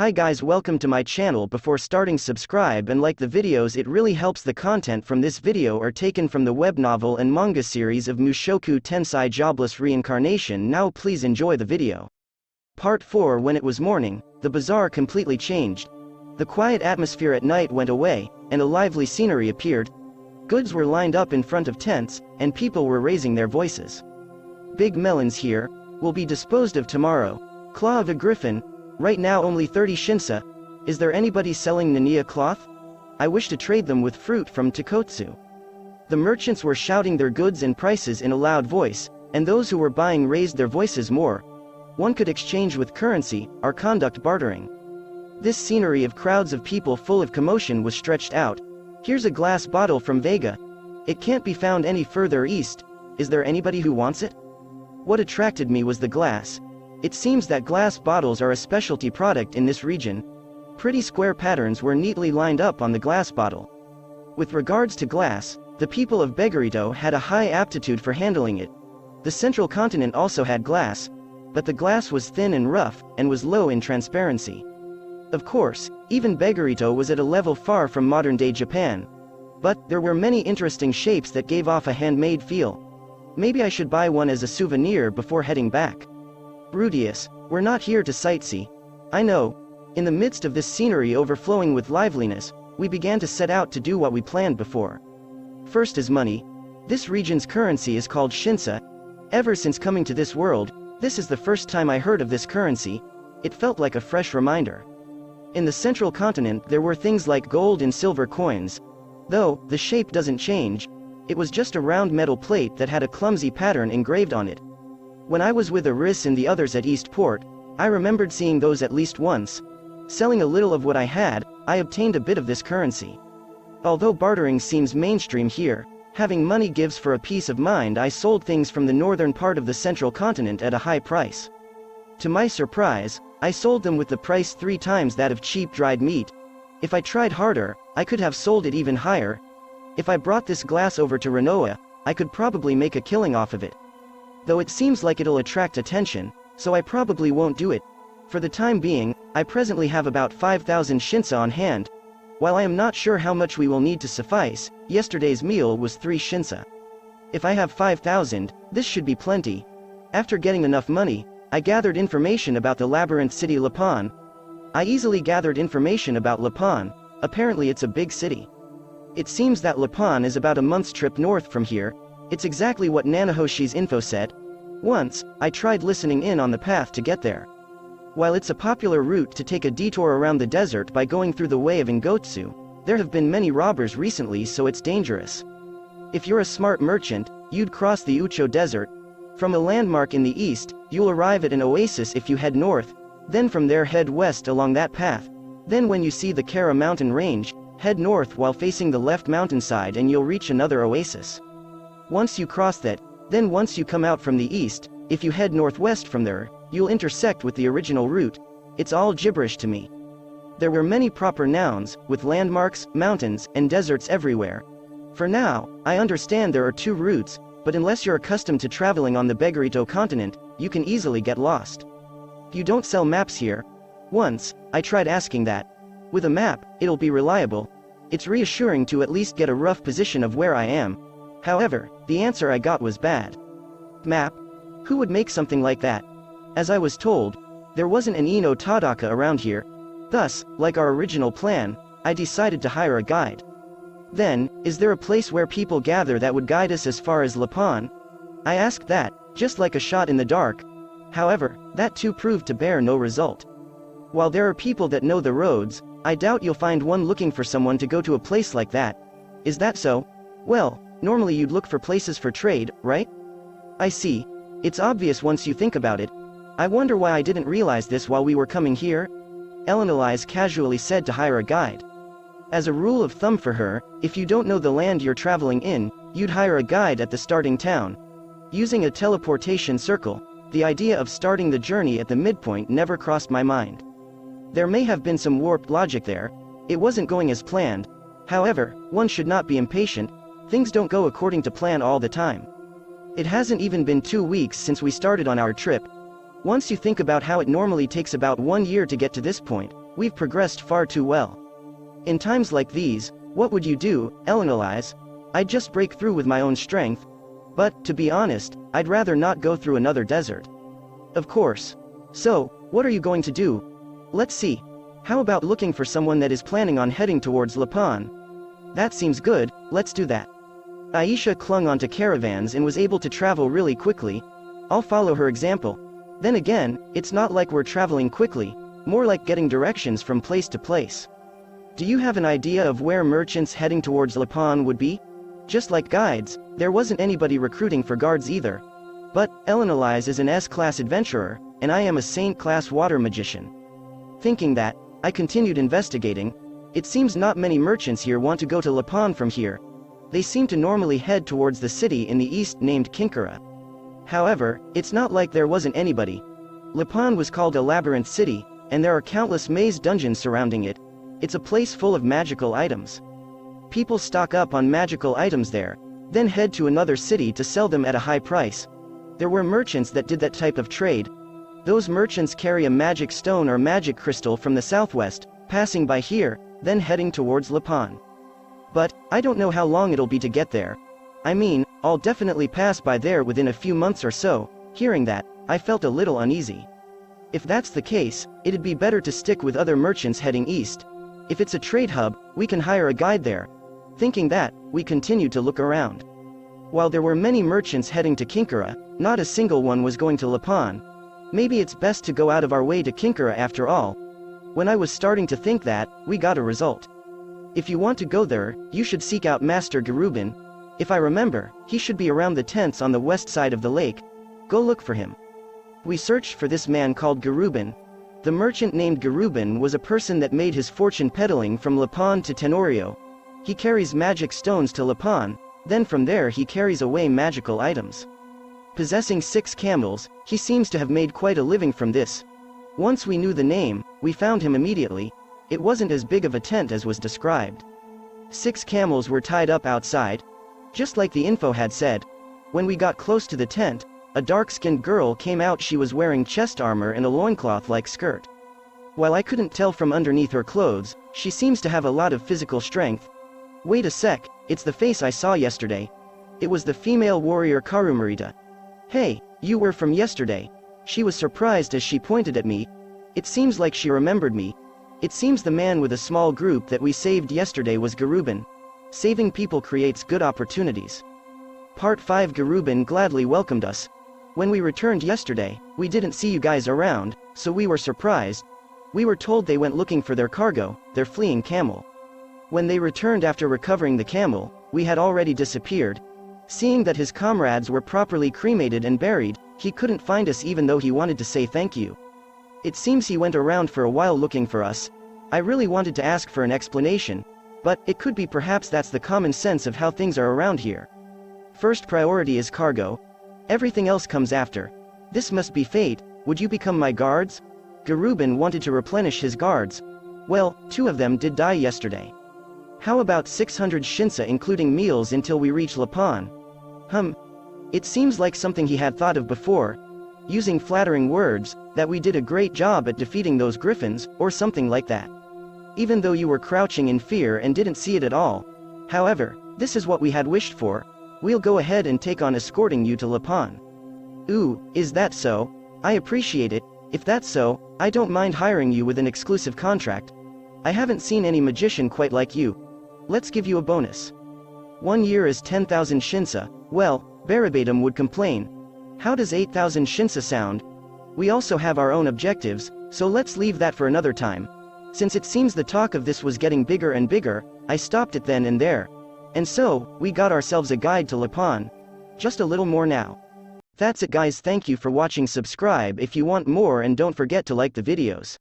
Hi guys, welcome to my channel. Before starting, subscribe and like the videos, it really helps. The content from this video are taken from the web novel and manga series of Mushoku Tensei Jobless Reincarnation. Now please enjoy the video. Part 4. When it was morning, the bazaar completely changed. The quiet atmosphere at night went away, and a lively scenery appeared. Goods were lined up in front of tents, and people were raising their voices. Big melons here, will be disposed of tomorrow. Claw of a griffin, right now only 30 shinsa. Is there anybody selling Nania cloth? I wish to trade them with fruit from Takotsu. The merchants were shouting their goods and prices in a loud voice, and those who were buying raised their voices more. One could exchange with currency, or conduct bartering. This scenery of crowds of people full of commotion was stretched out. Here's a glass bottle from Vega. It can't be found any further east. Is there anybody who wants it? What attracted me was the glass. It seems that glass bottles are a specialty product in this region. Pretty square patterns were neatly lined up on the glass bottle. With regards to glass, the people of Begarito had a high aptitude for handling it. The central continent also had glass, but the glass was thin and rough, and was low in transparency. Of course, even Begarito was at a level far from modern-day Japan. But there were many interesting shapes that gave off a handmade feel. Maybe I should buy one as a souvenir before heading back. Rudeus, we're not here to sightsee. I know. In the midst of this scenery overflowing with liveliness, we began to set out to do what we planned before. First is money. This region's currency is called shinsa. Ever since coming to this world, this is the first time I heard of this currency. It felt like a fresh reminder. In the central continent there were things like gold and silver coins. Though, the shape doesn't change. It was just a round metal plate that had a clumsy pattern engraved on it. When I was with Aris and the others at Eastport, I remembered seeing those at least once. Selling a little of what I had, I obtained a bit of this currency. Although bartering seems mainstream here, having money gives for a peace of mind. I sold things from the northern part of the central continent at a high price. To my surprise, I sold them with the price 3 times that of cheap dried meat. If I tried harder, I could have sold it even higher. If I brought this glass over to Renoa, I could probably make a killing off of it. Though it seems like it'll attract attention, so I probably won't do it. For the time being, I presently have about 5,000 shinsa on hand. While I am not sure how much we will need to suffice, yesterday's meal was 3 shinsa. If I have 5,000, this should be plenty. After getting enough money, I gathered information about the Labyrinth city Lapon. I easily gathered information about Lapon. Apparently it's a big city. It seems that Lapon is about a month's trip north from here. It's exactly what Nanahoshi's info said. Once, I tried listening in on the path to get there. While it's a popular route to take a detour around the desert by going through the way of Ngotsu, there have been many robbers recently, so it's dangerous. If you're a smart merchant, you'd cross the Ucho Desert. From a landmark in the east, you'll arrive at an oasis if you head north, then from there head west along that path. Then when you see the Kara mountain range, head north while facing the left mountainside and you'll reach another oasis. Once you cross that, then once you come out from the east, if you head northwest from there, you'll intersect with the original route. It's all gibberish to me. There were many proper nouns, with landmarks, mountains, and deserts everywhere. For now, I understand there are 2 routes, but unless you're accustomed to traveling on the Begarito continent, you can easily get lost. You don't sell maps here. Once, I tried asking that. With a map, it'll be reliable. It's reassuring to at least get a rough position of where I am. However, the answer I got was bad. Map? Who would make something like that? As I was told, there wasn't an Ino Tadaka around here. Thus, like our original plan, I decided to hire a guide. Then, is there a place where people gather that would guide us as far as Lapon? I asked that, just like a shot in the dark. However, that too proved to bear no result. While there are people that know the roads, I doubt you'll find one looking for someone to go to a place like that. Is that so? Well, normally you'd look for places for trade, right? I see. It's obvious once you think about it. I wonder why I didn't realize this while we were coming here? Elinalise casually said to hire a guide. As a rule of thumb for her, if you don't know the land you're traveling in, you'd hire a guide at the starting town. Using a teleportation circle, the idea of starting the journey at the midpoint never crossed my mind. There may have been some warped logic there. It wasn't going as planned. However, one should not be impatient. Things don't go according to plan all the time. It hasn't even been 2 weeks since we started on our trip. Once you think about how it normally takes about 1 year to get to this point, We've progressed far too well. In times like these, what would you do, Elinalise? I'd just break through with my own strength. But, to be honest, I'd rather not go through another desert. Of course. So, what are you going to do? Let's see. How about looking for someone that is planning on heading towards Lapon? That seems good, let's do that. Aisha clung onto caravans and was able to travel really quickly. I'll follow her example. Then again, it's not like we're traveling quickly, more like getting directions from place to place. Do you have an idea of where merchants heading towards Lapon would be? Just like guides, there wasn't anybody recruiting for guards either. But, Elinalise is an S-class adventurer, and I am a Saint-class water magician. Thinking that, I continued investigating. It seems not many merchants here want to go to Lapon from here. They seem to normally head towards the city in the east named Kinkara. However, it's not like there wasn't anybody. Lapon was called a labyrinth city, and there are countless maze dungeons surrounding it. It's a place full of magical items. People stock up on magical items there, then head to another city to sell them at a high price. There were merchants that did that type of trade. Those merchants carry a magic stone or magic crystal from the southwest, passing by here, then heading towards Lapon. But, I don't know how long it'll be to get there. I mean, I'll definitely pass by there within a few months or so. Hearing that, I felt a little uneasy. If that's the case, it'd be better to stick with other merchants heading east. If it's a trade hub, we can hire a guide there. Thinking that, we continued to look around. While there were many merchants heading to Kinkara, not a single one was going to Lapon. Maybe it's best to go out of our way to Kinkara after all. When I was starting to think that, we got a result. If you want to go there, you should seek out Master Garubin. If I remember, he should be around the tents on the west side of the lake. Go look for him. We searched for this man called Garubin. The merchant named Garubin was a person that made his fortune peddling from Lapon to Tenorio. He carries magic stones to Lapon, then from there he carries away magical items. Possessing 6 camels, he seems to have made quite a living from this. Once we knew the name, we found him immediately. It wasn't as big of a tent as was described. 6 camels were tied up outside, just like the info had said. When we got close to the tent, a dark-skinned girl came out. She was wearing chest armor and a loincloth-like skirt. While I couldn't tell from underneath her clothes, she seems to have a lot of physical strength. Wait a sec, it's the face I saw yesterday. It was the female warrior Karumarita. Hey, you were from yesterday. She was surprised as she pointed at me. It seems like she remembered me. It seems the man with a small group that we saved yesterday was Garubin. Saving people creates good opportunities. Part 5. Garubin gladly welcomed us. When we returned yesterday, we didn't see you guys around, so we were surprised. We were told they went looking for their cargo, their fleeing camel. When they returned after recovering the camel, we had already disappeared. Seeing that his comrades were properly cremated and buried, he couldn't find us even though he wanted to say thank you. It seems he went around for a while looking for us. I really wanted to ask for an explanation, but it could be perhaps that's the common sense of how things are around here. First priority is cargo. Everything else comes after. This must be fate. Would you become my guards? Garubin wanted to replenish his guards. Well, 2 of them did die yesterday. How about 600 shinsa including meals until we reach Lapon? It seems like something he had thought of before. Using flattering words, that we did a great job at defeating those griffins, or something like that. Even though you were crouching in fear and didn't see it at all. However, this is what we had wished for. We'll go ahead and take on escorting you to Lapon. Ooh, is that so? I appreciate it. If that's so, I don't mind hiring you with an exclusive contract. I haven't seen any magician quite like you. Let's give you a bonus. 1 year is 10,000 shinsa. Well, Barabatum would complain. How does 8,000 shinsa sound? We also have our own objectives, so let's leave that for another time. Since it seems the talk of this was getting bigger and bigger, I stopped it then and there. And so, we got ourselves a guide to Lapon. Just a little more now. That's it guys, thank you for watching. Subscribe if you want more and don't forget to like the videos.